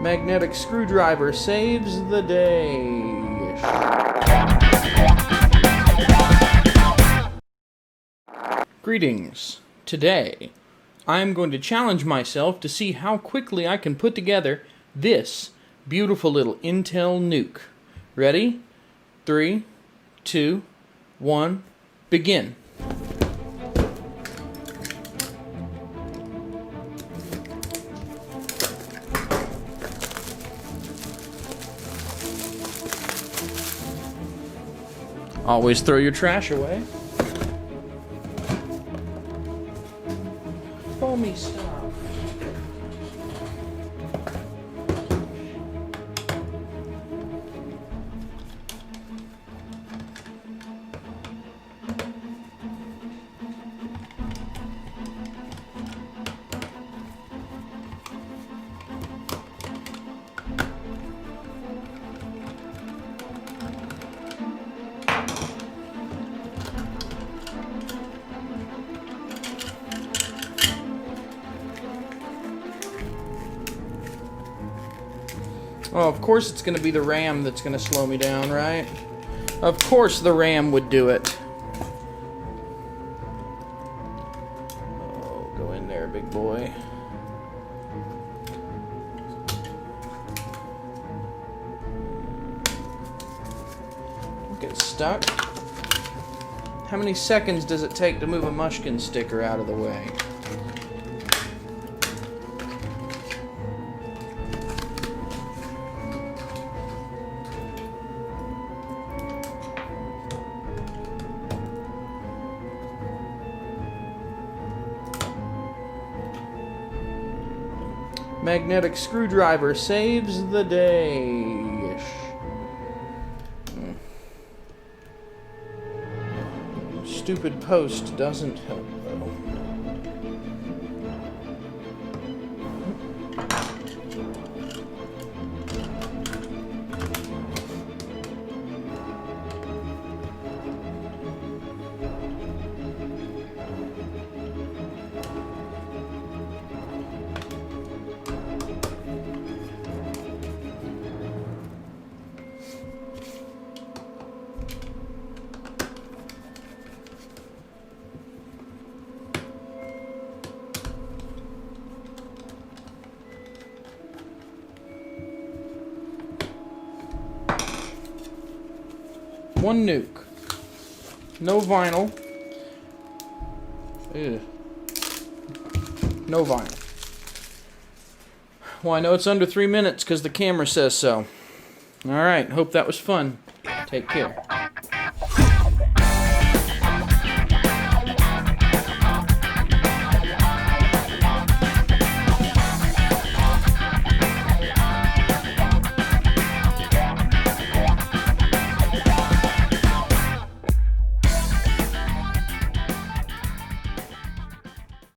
Magnetic screwdriver saves the day. Greetings. Today, I am going to challenge myself to see how quickly I can put together this beautiful little Intel NUC. Ready? 3, 2, 1, begin. Always throw your trash away. Foamy stuff. Oh, of course it's going to be the RAM that's going to slow me down, right? Of course the RAM would do it. Oh, go in there, big boy. Don't get stuck. How many seconds does it take to move a Mushkin sticker out of the way? Magnetic screwdriver saves the day. Stupid post doesn't help, though. One NUC. No vinyl. Ugh. No vinyl. Well, I know it's under 3 minutes because the camera says so. Alright, hope that was fun. Take care.